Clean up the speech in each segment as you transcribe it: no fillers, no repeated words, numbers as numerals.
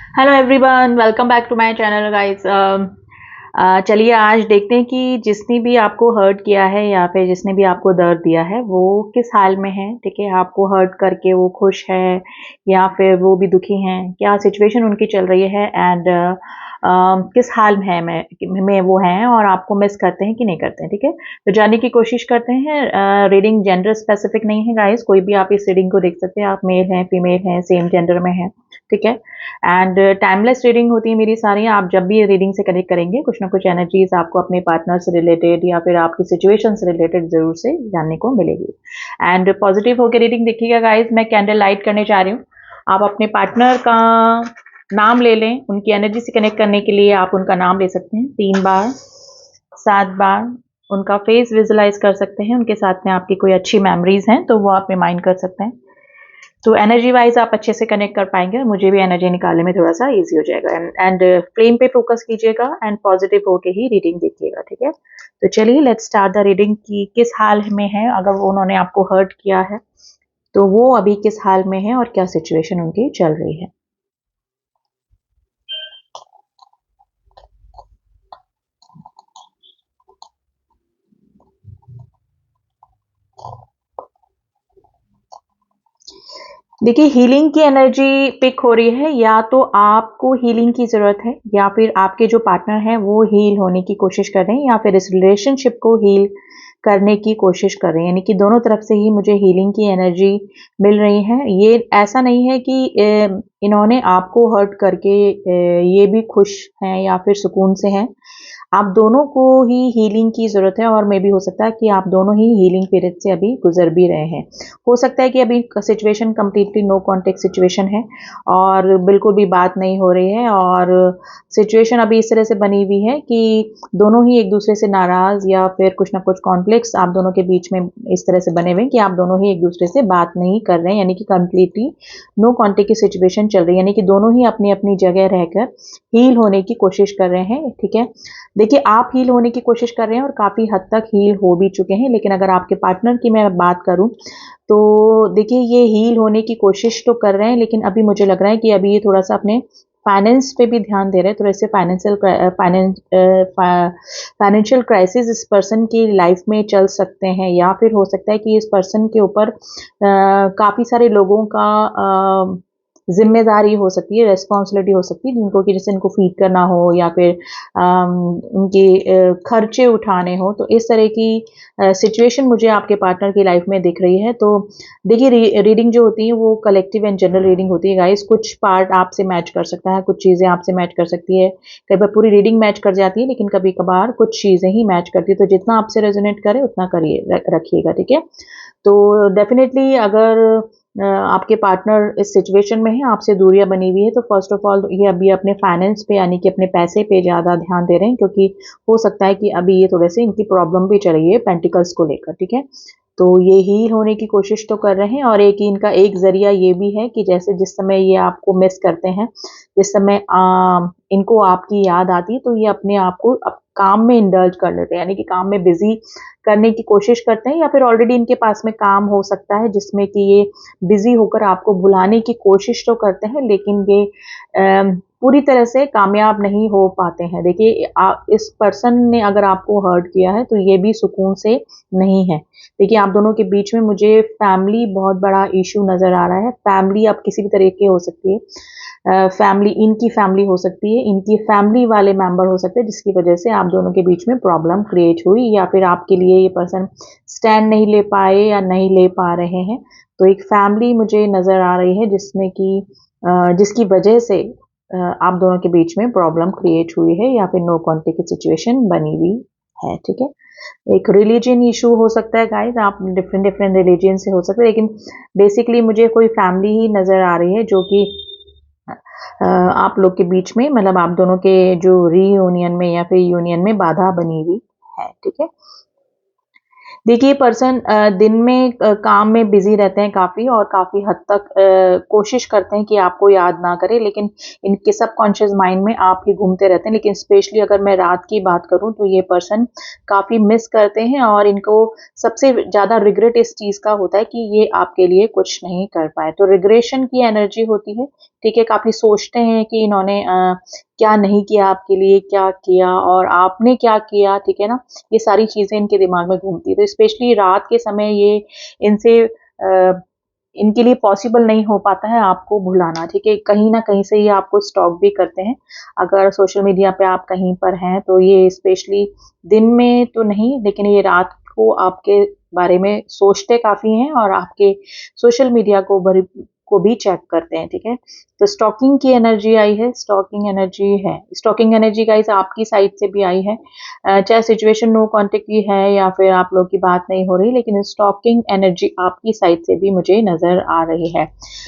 Hello everyone, welcome back to my channel guys. चलिए आज देखते हैं कि जिसने भी आपको हर्ट किया है या फिर जिसने भी आपको दर्द दिया है वो किस हाल में है। ठीक है, आपको हर्ट करके वो खुश है या फिर वो भी दुखी हैं, क्या सिचुएशन उनकी चल रही है एंड किस हाल में है में वो हैं और आपको मिस करते हैं कि नहीं करते हैं। ठीक है, तो जानने की कोशिश करते हैं। रीडिंग जेंडर स्पेसिफिक नहीं है गाइस, कोई भी आप इस रीडिंग को देख सकते हैं। आप मेल हैं, फीमेल हैं, सेम जेंडर में हैं। ठीक है, एंड टाइमलेस रीडिंग होती है मेरी सारी। आप जब भी रीडिंग से कनेक्ट करेंगे कुछ ना कुछ एनर्जीज आपको अपने पार्टनर से रिलेटेड या फिर आपकी सिचुएशन से रिलेटेड जरूर से जानने को मिलेगी। एंड पॉजिटिव होकर रीडिंग देखिएगा गाइज। मैं कैंडल लाइट करने जा रही हूँ। आप अपने पार्टनर का नाम ले लें। उनकी एनर्जी से कनेक्ट करने के लिए आप उनका नाम ले सकते हैं 3 बार, 7 बार। उनका फेस विजुलाइज कर सकते हैं। उनके साथ में आपकी कोई अच्छी मेमोरीज हैं तो वो आप रिमाइंड कर सकते हैं। तो एनर्जी वाइज आप अच्छे से कनेक्ट कर पाएंगे और मुझे भी एनर्जी निकालने में थोड़ा सा इजी हो जाएगा। एंड फ्लेम पे फोकस कीजिएगा एंड पॉजिटिव होके ही रीडिंग देखिएगा। ठीक है, तो चलिए लेट्स स्टार्ट द रीडिंग की किस हाल में है। अगर उन्होंने आपको हर्ट किया है तो वो अभी किस हाल में है और क्या सिचुएशन उनकी चल रही है। देखिए, हीलिंग की एनर्जी पिक हो रही है। या तो आपको हीलिंग की ज़रूरत है या फिर आपके जो पार्टनर हैं वो हील होने की कोशिश कर रहे हैं या फिर इस रिलेशनशिप को हील करने की कोशिश कर रहे हैं। यानी कि दोनों तरफ से ही मुझे हीलिंग की एनर्जी मिल रही है। ये ऐसा नहीं है कि इन्होंने आपको हर्ट करके ये भी खुश हैं या फिर सुकून से हैं। आप दोनों को ही हीलिंग की ज़रूरत है और मे भी हो सकता है कि आप दोनों ही हीलिंग पीरियड से अभी गुजर भी रहे हैं। हो सकता है कि अभी situation completely no contact situation है और बिल्कुल भी बात नहीं हो रही है और सिचुएशन अभी इस तरह से बनी हुई है कि दोनों ही एक दूसरे से नाराज़ या फिर कुछ ना कुछ कॉन्फ्लिक्ट्स आप दोनों के बीच में इस तरह से बने हुए हैं कि आप दोनों ही एक दूसरे से बात नहीं कर रहे हैं। यानी कि कंप्लीटली नो कॉन्टेक्ट की सिचुएशन चल रही है। यानी कि दोनों ही अपनी अपनी जगह रहकर हील होने की कोशिश कर रहे हैं। ठीक है, देखिए आप हील होने की कोशिश कर रहे हैं और काफ़ी हद तक हील हो भी चुके हैं। लेकिन अगर आपके पार्टनर की मैं बात करूं तो देखिए ये हील होने की कोशिश तो कर रहे हैं लेकिन अभी मुझे लग रहा है कि अभी ये थोड़ा सा अपने फाइनेंस पे भी ध्यान दे रहे हैं। थोड़े से फाइनेंशियल क्राइसिस इस पर्सन की लाइफ में चल सकते हैं या फिर हो सकता है कि इस पर्सन के ऊपर काफ़ी सारे लोगों का जिम्मेदारी हो सकती है, रेस्पॉन्सिबिलिटी हो सकती है जिनको कि जैसे इनको फीड करना हो या फिर उनके खर्चे उठाने हो। तो इस तरह की सिचुएशन मुझे आपके पार्टनर की लाइफ में दिख रही है। तो देखिए रीडिंग जो होती है वो कलेक्टिव एंड जनरल रीडिंग होती है गाइस। कुछ पार्ट आपसे मैच कर सकता है, कुछ चीज़ें आपसे मैच कर सकती है। कई बार पूरी रीडिंग मैच कर जाती है लेकिन कभी कभार कुछ चीज़ें ही मैच करती है। तो जितना आपसे रेजोनेट करे उतना करिए, रखिएगा। ठीक है, तो डेफिनेटली अगर आपके पार्टनर इस सिचुएशन में है, आपसे दूरियां बनी हुई है, तो फर्स्ट ऑफ ऑल ये अभी अपने फाइनेंस पे यानी कि अपने पैसे पे ज़्यादा ध्यान दे रहे हैं क्योंकि हो सकता है कि अभी ये थोड़े से इनकी प्रॉब्लम भी चल रही है पेंटिकल्स को लेकर। ठीक है, तो ये हील होने की कोशिश तो कर रहे हैं और इनका एक जरिया ये भी है कि जैसे जिस समय ये आपको मिस करते हैं, जिस समय इनको आपकी याद आती है तो ये अपने आप को काम में इंडल्ज कर लेते हैं। यानी कि काम में बिजी करने की कोशिश करते हैं या फिर ऑलरेडी इनके पास में काम हो सकता है जिसमें कि ये बिजी होकर आपको भुलाने की कोशिश तो करते हैं लेकिन ये पूरी तरह से कामयाब नहीं हो पाते हैं। देखिए इस पर्सन ने अगर आपको हर्ट किया है तो ये भी सुकून से नहीं है। देखिए आप दोनों के बीच में मुझे फैमिली बहुत बड़ा इशू नज़र आ रहा है। फैमिली अब किसी भी तरह की हो सकती है। फैमिली इनकी फैमिली हो सकती है, इनकी फैमिली वाले मेंबर हो सकते हैं जिसकी वजह से आप दोनों के बीच में प्रॉब्लम क्रिएट हुई या फिर आपके लिए ये पर्सन स्टैंड नहीं ले पाए या नहीं ले पा रहे हैं। तो एक फैमिली मुझे नज़र आ रही है जिसमें कि जिसकी वजह से आप दोनों के बीच में प्रॉब्लम क्रिएट हुई है या फिर नो कॉन्टेक्ट की सिचुएशन बनी हुई है। ठीक है, एक रिलीजन इशू हो सकता है गाइस। आप डिफरेंट डिफरेंट रिलीजन से हो सकते हैं लेकिन बेसिकली मुझे कोई फैमिली ही नज़र आ रही है जो कि आप लोग के बीच में मतलब आप दोनों के जो रीयूनियन में या फिर यूनियन में बाधा बनी हुई है। ठीक है, देखिए पर्सन दिन में काम में बिजी रहते हैं काफ़ी और काफ़ी हद तक कोशिश करते हैं कि आपको याद ना करें लेकिन इनके सबकॉन्शियस माइंड में आप ही घूमते रहते हैं। लेकिन स्पेशली अगर मैं रात की बात करूं तो ये पर्सन काफ़ी मिस करते हैं और इनको सबसे ज़्यादा रिग्रेट इस चीज़ का होता है कि ये आपके लिए कुछ नहीं कर पाए। तो रिग्रेशन की एनर्जी होती है ठीक है, काफ़ी सोचते हैं कि इन्होंने क्या नहीं किया आपके लिए, क्या किया और आपने क्या किया, ठीक है ना? ये सारी चीज़ें इनके दिमाग में घूमती है। तो स्पेशली रात के समय ये इनसे इनके लिए पॉसिबल नहीं हो पाता है आपको भुलाना, ठीक है? कहीं न कहीं से ये आपको स्टॉक भी करते हैं। अगर सोशल मीडिया पे आप कहीं पर हैं, तो ये स्पेशली दिन में तो नहीं, लेकिन ये रात को आपके बारे में सोचते काफ़ी हैं और आपके सोशल मीडिया को भी चेक करते हैं, ठीक है? तो स्टॉकिंग की एनर्जी आई है, स्टॉकिंग एनर्जी है। स्टॉकिंग एनर्जी गाइज़ आपकी साइड से भी आई है। चाहे सिचुएशन नो कॉन्टैक्ट की है या फिर आप लोग की बात नहीं हो रही, लेकिन स्टॉकिंग एनर्जी आपकी साइड से भी मुझे नज़र आ रही है।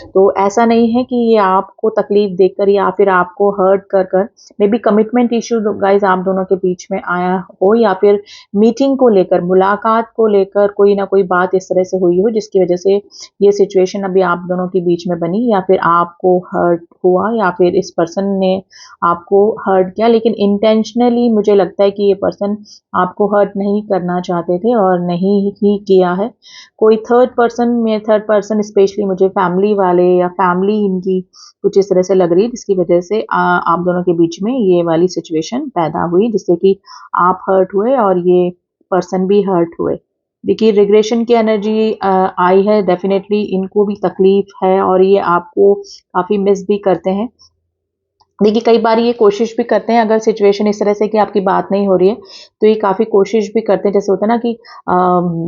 तो ऐसा नहीं है कि ये आपको तकलीफ देकर या फिर आपको हर्ट कर कर may be commitment issue guys आप दोनों के बीच में आया हो या फिर मीटिंग को लेकर, मुलाकात को लेकर कोई ना कोई बात इस तरह से हुई हो जिसकी वज़ह से ये सिचुएशन अभी आप दोनों के बीच में बनी या फिर आपको हर्ट हुआ या फिर इस पर्सन ने आपको हर्ट किया, लेकिन इंटेंशनली मुझे लगता है कि ये पर्सन आपको हर्ट नहीं करना चाहते थे और नहीं ही किया है। कोई थर्ड पर्सन स्पेशली मुझे फैमिली वाले या फैमिली इनकी कुछ इस तरह से लग रही है जिसकी वजह से आप दोनों के बीच में ये वाली सिचुएशन पैदा हुई जिससे कि आप हर्ट हुए और ये पर्सन भी हर्ट हुए। देखिए रिग्रेशन की एनर्जी आई है, डेफिनेटली इनको भी तकलीफ है और ये आपको काफ़ी मिस भी करते हैं। देखिए कई बार ये कोशिश भी करते हैं, अगर सिचुएशन इस तरह से कि आपकी बात नहीं हो रही है, तो ये काफ़ी कोशिश भी करते हैं, जैसे होता है ना कि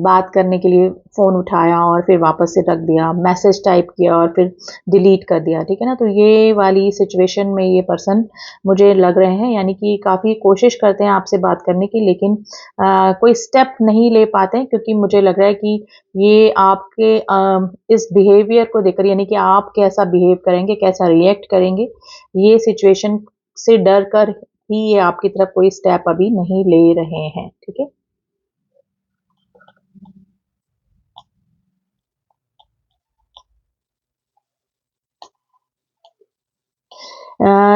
बात करने के लिए फ़ोन उठाया और फिर वापस से रख दिया, मैसेज टाइप किया और फिर डिलीट कर दिया, ठीक है ना? तो ये वाली सिचुएशन में ये पर्सन मुझे लग रहे हैं, यानी कि काफ़ी कोशिश करते हैं आपसे बात करने की, लेकिन कोई स्टेप नहीं ले पाते हैं क्योंकि मुझे लग रहा है कि ये आपके इस बिहेवियर को देखकर, यानी कि आप कैसा बिहेव करेंगे, कैसा रिएक्ट करेंगे, ये सिचुएशन से डर कर ही ये आपकी तरफ कोई स्टेप अभी नहीं ले रहे हैं, ठीक है?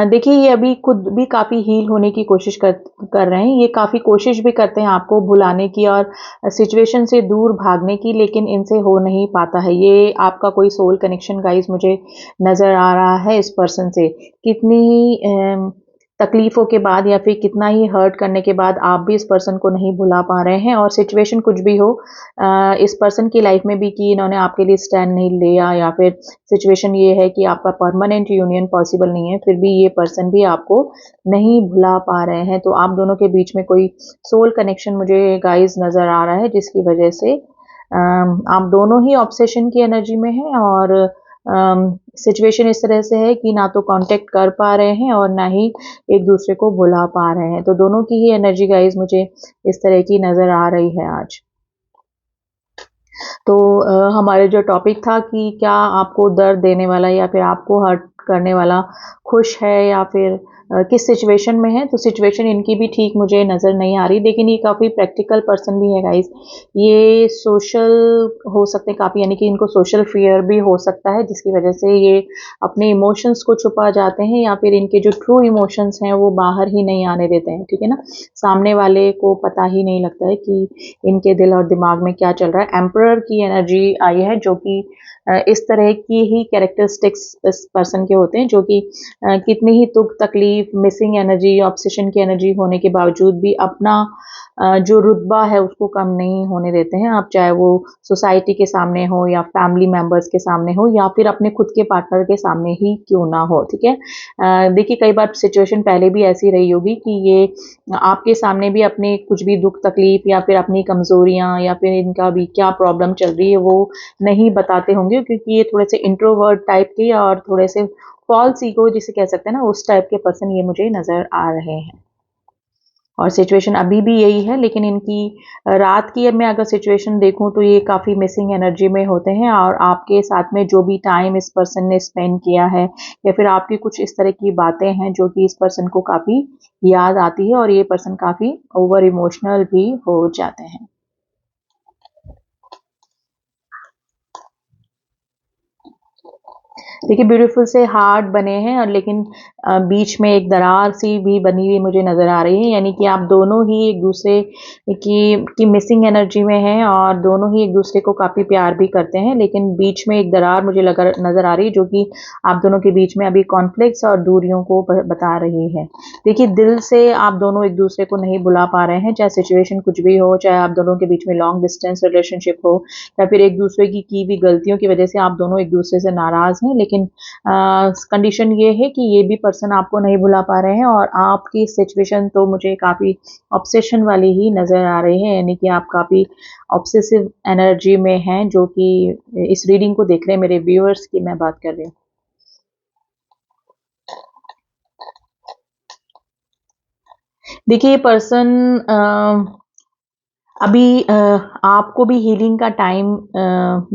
देखिए ये अभी खुद भी काफ़ी हील होने की कोशिश कर रहे हैं। ये काफ़ी कोशिश भी करते हैं आपको भुलाने की और सिचुएशन से दूर भागने की, लेकिन इनसे हो नहीं पाता है। ये आपका कोई सोल कनेक्शन गाइज़ मुझे नज़र आ रहा है इस पर्सन से। कितनी ही तकलीफ़ों के बाद या फिर कितना ही हर्ट करने के बाद आप भी इस पर्सन को नहीं भुला पा रहे हैं और सिचुएशन कुछ भी हो, इस पर्सन की लाइफ़ में भी कि इन्होंने आपके लिए स्टैंड नहीं लिया या फिर सिचुएशन ये है कि आपका परमानेंट यूनियन पॉसिबल नहीं है, फिर भी ये पर्सन भी आपको नहीं भुला पा रहे हैं। तो आप दोनों के बीच में कोई सोल कनेक्शन मुझे गाइज़ नज़र आ रहा है जिसकी वजह से आप दोनों ही ऑब्सेशन की एनर्जी में हैं और सिचुएशन इस तरह से है कि ना तो कांटेक्ट कर पा रहे हैं और ना ही एक दूसरे को भुला पा रहे हैं। तो दोनों की ही एनर्जी गाइज़ मुझे इस तरह की नज़र आ रही है आज। तो हमारे जो टॉपिक था कि क्या आपको दर्द देने वाला या फिर आपको हर्ट करने वाला खुश है या फिर किस सिचुएशन में है, तो सिचुएशन इनकी भी ठीक मुझे नज़र नहीं आ रही, लेकिन ये काफ़ी प्रैक्टिकल पर्सन भी है गाइस। ये सोशल हो सकते हैं काफ़ी, यानी कि इनको सोशल फियर भी हो सकता है जिसकी वजह से ये अपने इमोशंस को छुपा जाते हैं या फिर इनके जो ट्रू इमोशंस हैं वो बाहर ही नहीं आने देते हैं, ठीक है ना? सामने वाले को पता ही नहीं लगता है कि इनके दिल और दिमाग में क्या चल रहा है। एम्परर की एनर्जी आई है जो कि इस तरह की ही कैरेक्टरिस्टिक्स इस पर्सन के होते हैं जो कि कितनी ही दुख तकलीफ, मिसिंग एनर्जी, ऑब्सेशन की एनर्जी होने के बावजूद भी अपना जो रुतबा है उसको कम नहीं होने देते हैं। आप चाहे वो सोसाइटी के सामने हो या फैमिली मेंबर्स के सामने हो या फिर अपने खुद के पार्टनर के सामने ही क्यों ना हो, ठीक है? देखिए कई बार सिचुएशन पहले भी ऐसी रही होगी कि ये आपके सामने भी अपने कुछ भी दुख तकलीफ या फिर अपनी कमजोरियां या फिर इनका भी क्या प्रॉब्लम चल रही है वो नहीं बताते होंगे क्योंकि ये थोड़े से इंट्रोवर्ट टाइप के और थोड़े से फॉल्स ईगो जिसे कह सकते हैं ना, उस टाइप के पर्सन ये मुझे नजर आ रहे हैं। और सिचुएशन अभी भी यही है, लेकिन इनकी रात की मैं अगर सिचुएशन देखूं तो ये काफ़ी मिसिंग एनर्जी में होते हैं और आपके साथ में जो भी टाइम इस पर्सन ने स्पेंड किया है या फिर आपकी कुछ इस तरह की बातें हैं जो कि इस पर्सन को काफ़ी याद आती है और ये पर्सन काफ़ी ओवर इमोशनल भी हो जाते हैं। देखिए ब्यूटीफुल से हार्ट बने हैं और लेकिन बीच में एक दरार सी भी बनी हुई मुझे नज़र आ रही है, यानी कि आप दोनों ही एक दूसरे की मिसिंग एनर्जी में हैं और दोनों ही एक दूसरे को काफ़ी प्यार भी करते हैं, लेकिन बीच में एक दरार मुझे लगा नज़र आ रही है जो कि आप दोनों के बीच में अभी कॉन्फ्लिक्ट्स और दूरियों को बता रही है। देखिए दिल से आप दोनों एक दूसरे को नहीं बुला पा रहे हैं, चाहे सिचुएशन कुछ भी हो, चाहे आप दोनों के बीच में लॉन्ग डिस्टेंस रिलेशनशिप हो या फिर एक दूसरे की भी गलतियों की वजह से आप दोनों एक दूसरे से नाराज़ हैं, लेकिन कंडीशन ये है कि ये भी पर्सन आपको नहीं भुला पा रहे हैं और आपकी सिचुएशन तो मुझे काफ़ी ऑब्सेशन वाली ही नज़र आ रही है, यानी कि आप काफ़ी ऑब्सेसिव एनर्जी में हैं, जो कि इस रीडिंग को देख रहे हैं मेरे व्यूअर्स की मैं बात कर रही हूँ। देखिए ये पर्सन अभी आपको भी हीलिंग का टाइम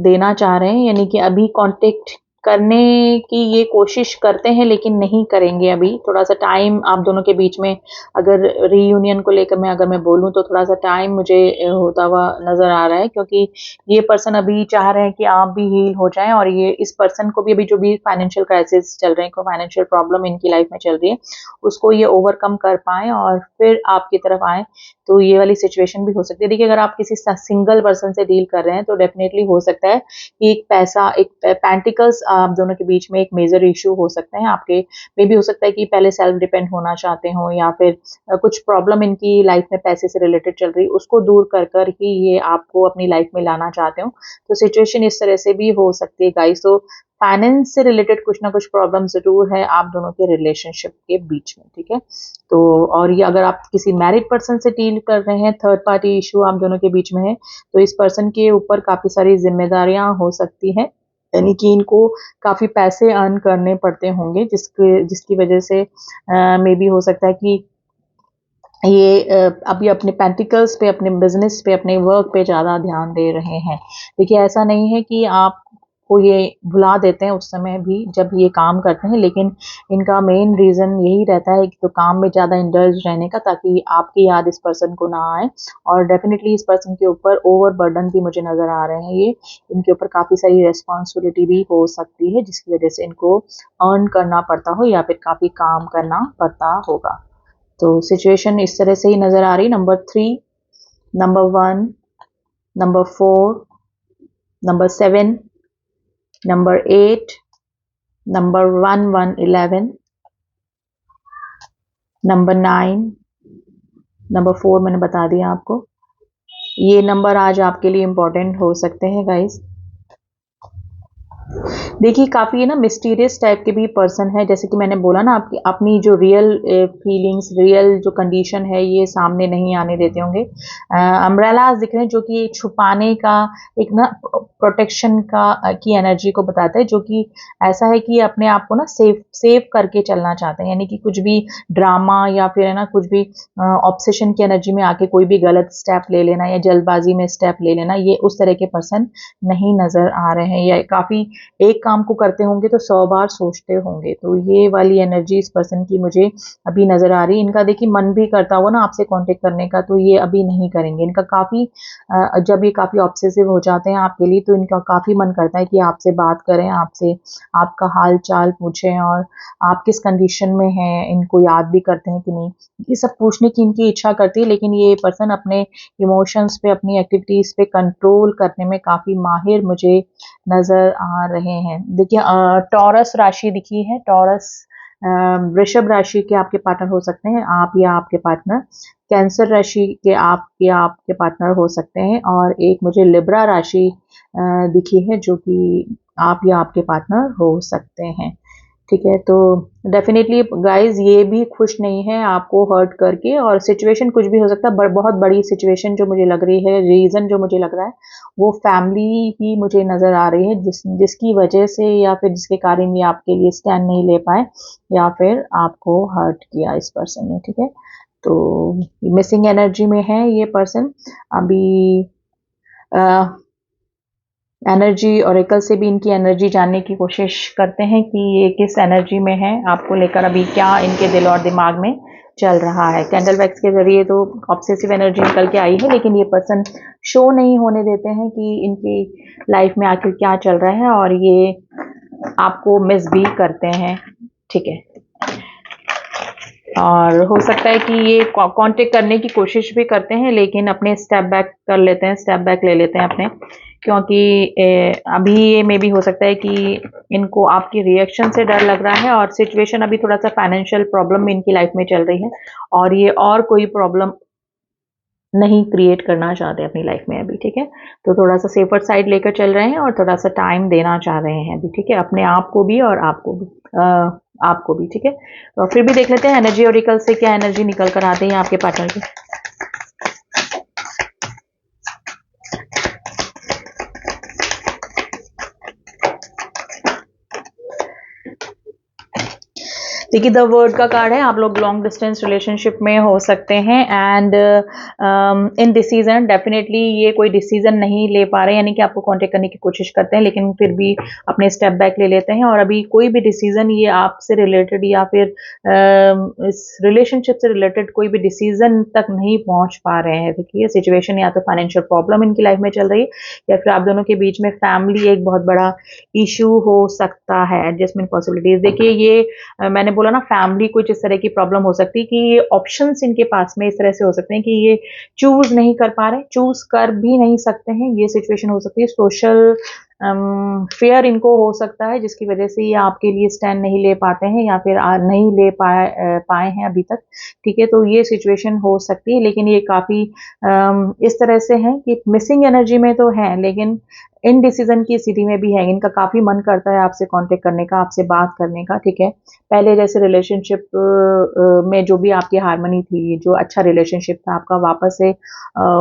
देना चाह रहे हैं, यानी कि अभी कांटेक्ट करने की ये कोशिश करते हैं लेकिन नहीं करेंगे अभी। थोड़ा-सा टाइम आप दोनों के बीच में अगर रीयूनियन को लेकर अगर मैं बोलूँ तो थोड़ा-सा टाइम मुझे होता हुआ नज़र आ रहा है, क्योंकि ये पर्सन अभी चाह रहे हैं कि आप भी हील हो जाएँ और ये इस पर्सन को भी अभी जो भी फाइनेंशियल क्राइसिस चल रहे हैं, कोई फाइनेंशियल प्रॉब्लम इनकी लाइफ में चल रही है, उसको ये ओवरकम कर पाएँ और फिर आपकी तरफ आएँ। तो ये वाली सिचुएशन भी हो सकती है। देखिए अगर आप किसी सिंगल पर्सन से डील कर रहे हैं तो डेफिनेटली हो सकता है कि एक पेंटिकल्स आप दोनों के बीच में एक मेजर इशू हो सकते हैं आपके। मे बी हो सकता है कि पहले सेल्फ डिपेंड होना चाहते हो या फिर कुछ प्रॉब्लम इनकी लाइफ में पैसे से रिलेटेड चल रही है, उसको दूर कर ही ये आपको अपनी लाइफ में लाना चाहते हो। तो सिचुएशन इस तरह से भी हो सकती है गाइस। तो फाइनेंस से रिलेटेड कुछ ना कुछ प्रॉब्लम ज़रूर है आप दोनों के रिलेशनशिप के बीच में, ठीक है? तो और ये अगर आप किसी मैरिड पर्सन से डील कर रहे हैं, थर्ड पार्टी इश्यू आप दोनों के बीच में है, तो इस पर्सन के ऊपर काफ़ी सारी ज़िम्मेदारियाँ हो सकती हैं। यानी कि इनको काफ़ी पैसे अर्न करने पड़ते होंगे जिसकी वजह से मे बी हो सकता है कि ये अभी अपने पेंटिकल्स पे, अपने बिज़नेस पे, अपने वर्क पे ज़्यादा ध्यान दे रहे हैं। देखिए ऐसा नहीं है कि आपको ये भुला देते हैं उस समय भी जब ये काम करते हैं, लेकिन इनका मेन रीज़न यही रहता है कि तो काम में ज़्यादा इंडल्ज रहने का, ताकि आपकी याद इस पर्सन को ना आए। और डेफ़िनिटली इस पर्सन के ऊपर ओवरबर्डन भी मुझे नज़र आ रहे हैं ये। इनके ऊपर काफ़ी सारी रिस्पॉन्सिबिलिटी भी हो सकती है, जिसकी वजह से इनको अर्न करना पड़ता हो या फिर काफ़ी काम करना पड़ता होगा। तो सिचुएशन इस तरह से ही नज़र आ रही। Number 3, number 1, number 4, number 7, number 8, number 1111, number 9, number 4 मैंने बता दिया आपको। ये नंबर आज आपके लिए इम्पोर्टेंट हो सकते हैं गाइस। देखिए काफ़ी ना मिस्टीरियस टाइप के भी पर्सन है, जैसे कि मैंने बोला ना आपकी अपनी जो रियल फीलिंग्स, रियल जो कंडीशन है ये सामने नहीं आने देते होंगे। अम्ब्रेलाज दिख रहे हैं जो कि छुपाने का एक ना प्रोटेक्शन की एनर्जी को बताता है, जो कि ऐसा है कि अपने आप को ना सेव करके चलना चाहते हैं, यानी कि कुछ भी ड्रामा या फिर है ना कुछ भी ऑब्सेशन की एनर्जी में आके कोई भी गलत स्टेप ले लेना या जल्दबाजी में स्टेप ले लेना, ये उस तरह के पर्सन नहीं नज़र आ रहे हैं। या काफ़ी एक काम को करते होंगे तो 100 बार सोचते होंगे, तो ये वाली एनर्जी इस पर्सन की मुझे अभी नज़र आ रही है। इनका देखिए मन भी करता हुआ ना आपसे कांटेक्ट करने का, तो ये अभी नहीं करेंगे। इनका काफ़ी जब ये काफ़ी ऑब्सेसिव हो जाते हैं आपके लिए, तो इनका काफ़ी मन करता है कि आपसे बात करें, आपसे आपका हाल चाल पूछें और आप किस कंडीशन में हैं, इनको याद भी करते हैं कि नहीं, ये सब पूछने की इनकी इच्छा करती है। लेकिन ये पर्सन अपने इमोशंस पे, अपनी एक्टिविटीज़ पे कंट्रोल करने में काफ़ी माहिर मुझे नज़र आ रहे हैं। देखिए टॉरस राशि दिखी है, टॉरस वृषभ राशि के आपके पार्टनर हो सकते हैं, आप या आपके पार्टनर। कैंसर राशि के आप या आपके पार्टनर हो सकते हैं और एक मुझे लिब्रा राशि दिखी है जो कि आप या आपके पार्टनर हो सकते हैं। ठीक है, तो डेफ़िनेटली गाइज़ ये भी खुश नहीं है आपको हर्ट करके, और सिचुएशन कुछ भी हो सकता है। बहुत बड़ी सिचुएशन जो मुझे लग रही है, रीज़न जो मुझे लग रहा है, वो फैमिली ही मुझे नज़र आ रही है, जिसकी वजह से या फिर जिसके कारण ये आपके लिए स्टैंड नहीं ले पाए या फिर आपको हर्ट किया इस पर्सन ने, ठीक है? तो मिसिंग एनर्जी में है ये पर्सन अभी। अ एनर्जी ऑरेकल से भी इनकी एनर्जी जानने की कोशिश करते हैं कि ये किस एनर्जी में है, आपको लेकर अभी क्या इनके दिल और दिमाग में चल रहा है। कैंडल वैक्स के जरिए तो ऑब्सेसिव एनर्जी निकल के आई है, लेकिन ये पर्सन शो नहीं होने देते हैं कि इनकी लाइफ में आखिर क्या चल रहा है, और ये आपको मिस भी करते हैं, ठीक है। और हो सकता है कि ये कांटेक्ट करने की कोशिश भी करते हैं, लेकिन अपने स्टेप बैक कर लेते हैं, स्टेप बैक ले लेते हैं अपने, क्योंकि अभी ये मे भी हो सकता है कि इनको आपकी रिएक्शन से डर लग रहा है, और सिचुएशन अभी थोड़ा सा फाइनेंशियल प्रॉब्लम में इनकी लाइफ में चल रही है, और ये और कोई प्रॉब्लम नहीं क्रिएट करना चाहते अपनी लाइफ में अभी, ठीक है। तो थोड़ा सा सेफर साइड लेकर चल रहे हैं और थोड़ा सा टाइम देना चाह रहे हैं अभी, ठीक है, अपने आप को भी और आपको भी, ठीक है। तो फिर भी देख लेते हैं एनर्जी ओरिकल से क्या एनर्जी निकल कर आती है आपके पार्टनर की। देखिए, द वर्ड का कार्ड है, आप लोग लॉन्ग डिस्टेंस रिलेशनशिप में हो सकते हैं, एंड इन डिसीजन, डेफिनेटली ये कोई डिसीजन नहीं ले पा रहे, यानी कि आपको कांटेक्ट करने की कोशिश करते हैं, लेकिन फिर भी अपने स्टेप बैक ले लेते हैं, और अभी कोई भी डिसीजन ये आपसे रिलेटेड या फिर इस रिलेशनशिप से रिलेटेड कोई भी डिसीजन तक नहीं पहुंच पा रहे हैं। देखिए, सिचुएशन या तो फाइनेंशियल प्रॉब्लम इनकी लाइफ में चल रही है, या फिर आप दोनों के बीच में फैमिली एक बहुत बड़ा इशू हो सकता है, एडजस्टमेंट पॉसिबिलिटीज। देखिए, ये मैंने बोला ना, फैमिली कुछ इस तरह की प्रॉब्लम हो सकती है कि ये ऑप्शंस इनके पास में इस तरह से हो सकते हैं कि ये चूज नहीं कर पा रहे, चूज कर भी नहीं सकते हैं, ये सिचुएशन हो सकती है। सोशल फेयर इनको हो सकता है, जिसकी वजह से ये आपके लिए स्टैंड नहीं ले पाते हैं, या फिर नहीं ले पाए हैं अभी तक, ठीक है। तो ये सिचुएशन हो सकती है, लेकिन ये काफी इस तरह से है कि मिसिंग एनर्जी में तो है, लेकिन इनडिसीजन की स्थिति में भी है। इनका काफी मन करता है आपसे कांटेक्ट करने का, आपसे बात करने का, ठीक है। पहले जैसे रिलेशनशिप में जो भी आपकी हार्मनी थी, जो अच्छा रिलेशनशिप था आपका, वापस से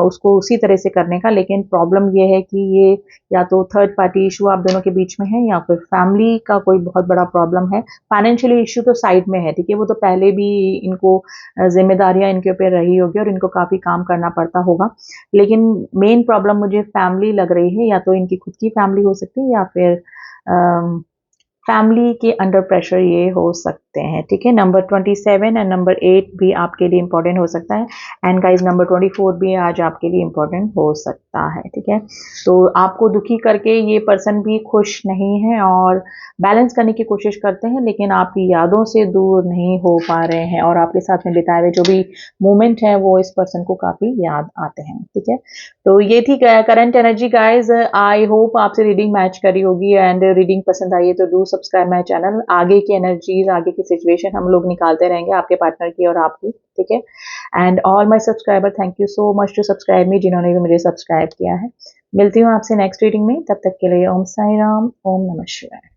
उसको उसी तरह से करने का, लेकिन प्रॉब्लम ये है कि ये या तो थर्ड पार्टी इशू आप दोनों के बीच में है, या फिर फैमिली का कोई बहुत बड़ा प्रॉब्लम है। फाइनेंशियली इशू तो साइड में है, ठीक है, वो तो पहले भी इनको जिम्मेदारियां इनके ऊपर रही होगी और इनको काफी काम करना पड़ता होगा, लेकिन मेन प्रॉब्लम मुझे फैमिली लग रही है, या तो इनकी खुद की फैमिली हो सकती है, या फिर फैमिली के अंडर प्रेशर ये हो सकते हैं, ठीक है। नंबर 27 एंड नंबर 8 भी आपके लिए इंपॉर्टेंट हो सकता है, एंड गाइस नंबर 24 भी आज आपके लिए इंपॉर्टेंट हो सकता है, ठीक है। तो आपको दुखी करके ये पर्सन भी खुश नहीं है, और बैलेंस करने की कोशिश करते हैं, लेकिन आपकी यादों से दूर नहीं हो पा रहे हैं, और आपके साथ में बिताए हुए जो भी मोमेंट है वो इस पर्सन को काफी याद आते हैं, ठीक है। तो ये थी current energy guys. I hope आपसे रीडिंग मैच करी होगी, एंड रीडिंग पसंद आई है तो डू सब्सक्राइब माय चैनल। आगे की एनर्जीज, आगे की सिचुएशन हम लोग निकालते रहेंगे, आपके पार्टनर की और आपकी, ठीक है। And all my subscriber, thank you so much to subscribe me, जिन्होंने भी मुझे सब्सक्राइब किया है। मिलती हूँ आपसे नेक्स्ट रीडिंग में, तब तक के लिए ओम साई राम, ओम नमः शिवाय।